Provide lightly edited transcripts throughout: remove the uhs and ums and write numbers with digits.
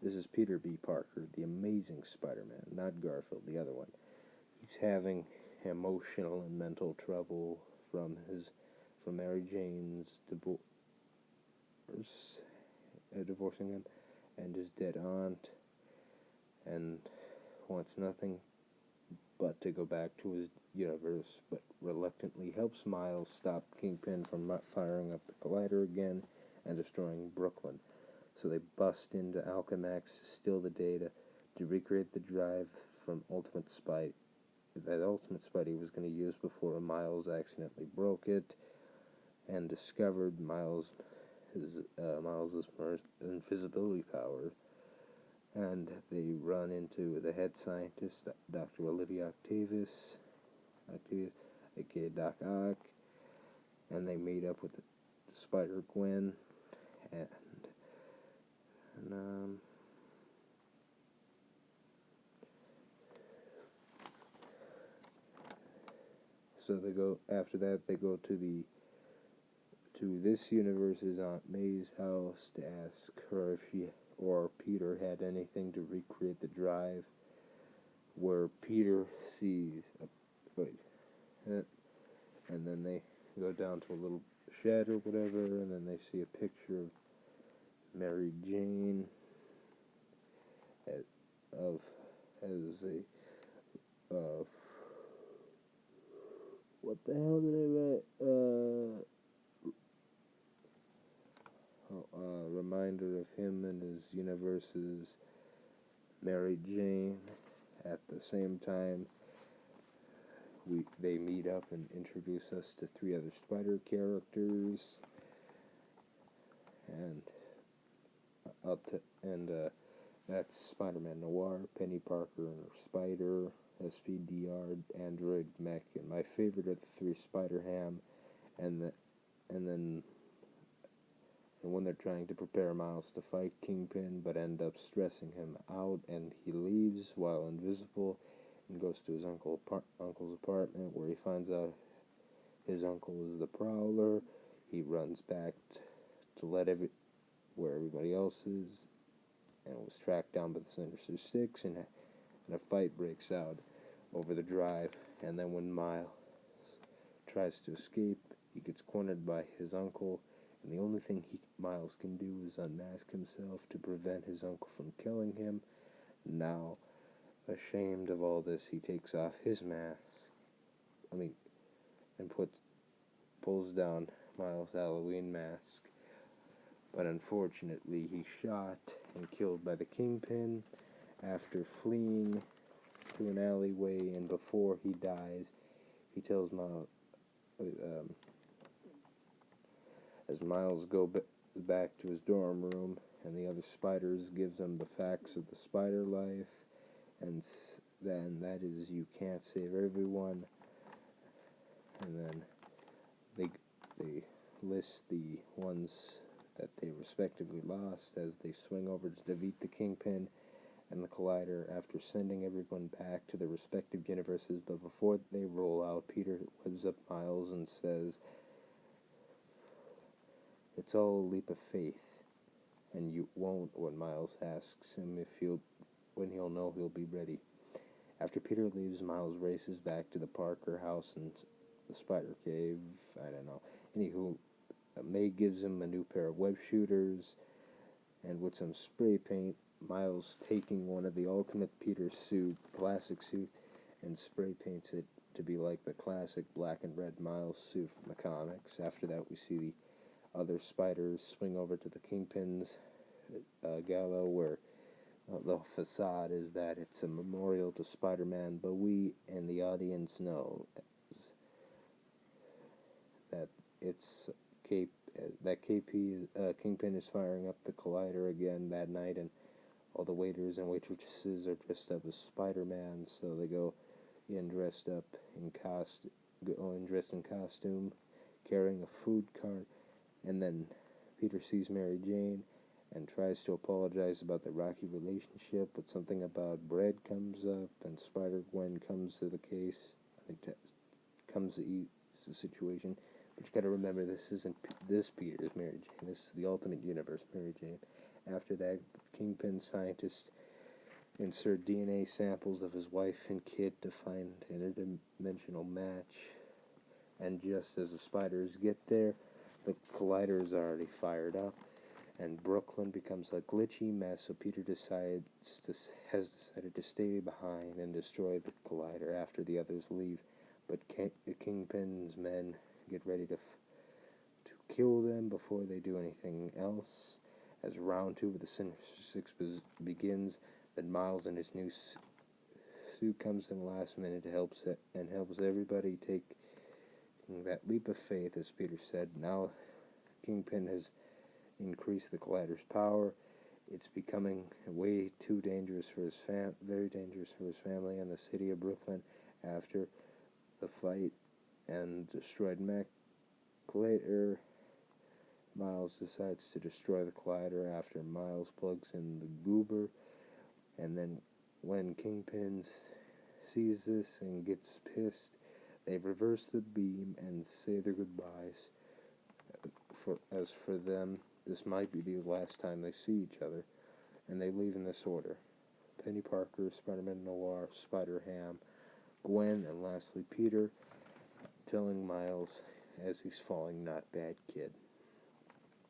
This is Peter B. Parker, the Amazing Spider-Man, not Garfield, the other one. He's having emotional and mental trouble from Mary Jane's divorcing him, and his dead aunt, and wants nothing but to go back to his universe, but reluctantly helps Miles stop Kingpin from firing up the Collider again and destroying Brooklyn. So they bust into Alchemax to steal the data to recreate the drive from Ultimate Spidey that Ultimate Spidey was going to use before Miles accidentally broke it and discovered Miles's invisibility power. And they run into the head scientist, Dr. Olivia Octavius, aka Doc Ock, and they meet up with the Spider-Gwen, and so they go, after that, they go to this universe's Aunt May's house to ask her if she or Peter had anything to recreate the drive, where Peter sees and then they go down to a little shed or whatever, and then they see a picture of Mary Jane what the hell did I write? Reminder of him and his universe's Mary Jane. At the same time, they meet up and introduce us to 3 other Spider characters, and that's Spider-Man Noir, Penny Parker and her Spider, SPDR, Android, Mech, and my favorite are the 3 Spider-Ham, and when they're trying to prepare Miles to fight Kingpin, but end up stressing him out, and he leaves while invisible and goes to his uncle's apartment, where he finds out his uncle is the Prowler. He runs back to where everybody else is, and was tracked down by the Sinister Six, and a fight breaks out over the drive. And then when Miles tries to escape, he gets cornered by his uncle, and the only thing Miles can do is unmask himself to prevent his uncle from killing him. Now, ashamed of all this, he takes off his mask, and pulls down Miles' Halloween mask. But unfortunately, he's shot and killed by the Kingpin after fleeing to an alleyway, and before he dies, he tells Miles, as Miles goes back to his dorm room, and the other spiders gives him the facts of the spider life, and then that is, you can't save everyone. And then they list the ones that they respectively lost as they swing over to defeat the Kingpin and the Collider after sending everyone back to their respective universes. But before they roll out, Peter whips up Miles and says, "It's all a leap of faith, and you won't," when Miles asks him when he'll know he'll be ready. After Peter leaves, Miles races back to the Parker house and the Spider Cave. I don't know. Anywho, May gives him a new pair of web shooters, and with some spray paint, Miles taking one of the Ultimate Peter classic suit, and spray paints it to be like the classic black and red Miles suit from the comics. After that, we see the other spiders swing over to the Kingpin's gala, where the facade is that it's a memorial to Spider-Man, but we and the audience know that it's Kingpin is firing up the Collider again that night, and all the waiters and waitresses are dressed up as Spider-Man, so they go in dressed in costume, carrying a food cart, and then Peter sees Mary Jane and tries to apologize about the rocky relationship, but something about bread comes up, and Spider-Gwen comes to the case. I think comes to ease the situation. But you gotta remember, this isn't this Peter's Mary Jane. This is the Ultimate Universe Mary Jane. After that, Kingpin scientists insert DNA samples of his wife and kid to find an interdimensional match. And just as the spiders get there, the collider is already fired up, and Brooklyn becomes a glitchy mess, so Peter has decided to stay behind and destroy the collider after the others leave. But Kingpin's men get ready to kill them before they do anything else. As round 2 of the Sinister Six begins, then Miles in his new suit comes in last minute to helps everybody take that leap of faith, as Peter said. Now Kingpin has increased the collider's power. It's becoming way too dangerous for very dangerous for his family and the city of Brooklyn. After the fight and destroyed mech later, Miles decides to destroy the collider after Miles plugs in the goober. And then when Kingpin sees this and gets pissed, they reverse the beam and say their goodbyes. As for them, this might be the last time they see each other, and they leave in this order: Penny Parker, Spider-Man Noir, Spider-Ham, Gwen, and lastly Peter, telling Miles as he's falling, "Not bad, kid."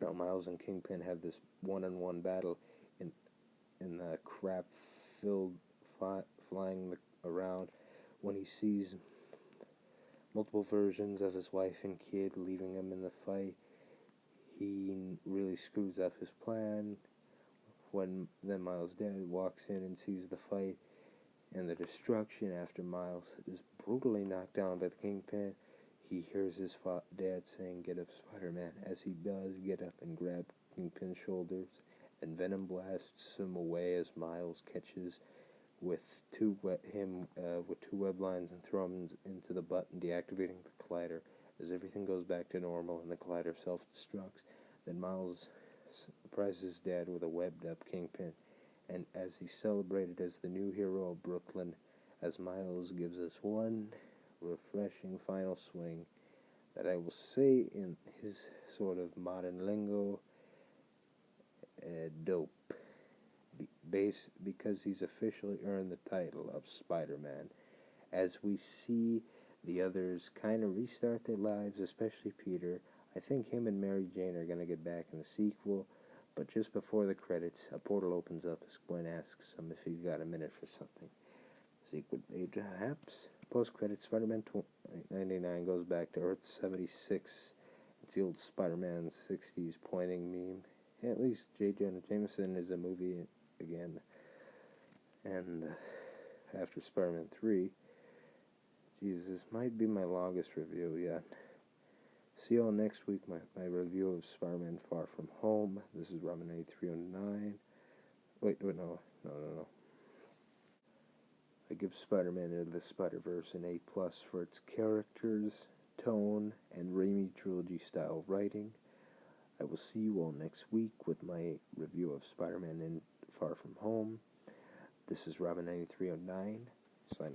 Now Miles and Kingpin have this one-on-one battle in the crap-filled flying around when he sees multiple versions of his wife and kid leaving him in the fight. He really screws up his plan. When then Miles' dad walks in and sees the fight and the destruction after Miles is brutally knocked down by the Kingpin, he hears his dad saying, "Get up, Spider-Man." As he does get up and grab Kingpin's shoulders, and Venom blasts him away as Miles catches with two web lines and throw him into the button, deactivating the collider. As everything goes back to normal and the collider self-destructs, then Miles surprises his dad with a webbed-up Kingpin, and as he's celebrated as the new hero of Brooklyn, as Miles gives us one refreshing final swing that I will say in his sort of modern lingo, dope, because he's officially earned the title of Spider-Man. As we see the others kind of restart their lives, especially Peter, I think him and Mary Jane are going to get back in the sequel, but just before the credits, a portal opens up as Gwen asks him if he's got a minute for something. Sequel date perhaps. Post-credits, Spider-Man 99 goes back to Earth 76. It's the old Spider-Man 60s pointing meme. At least J. Jonah Jameson is a movie again. And after Spider-Man 3, Jesus, this might be my longest review yet. See you all next week, my review of Spider-Man Far From Home. This is Robin9309. Wait, no. I give Spider-Man Into the Spider-Verse an A+ for its characters, tone, and Raimi trilogy-style writing. I will see you all next week with my review of Spider-Man Far From Home. This is Robin9309, signing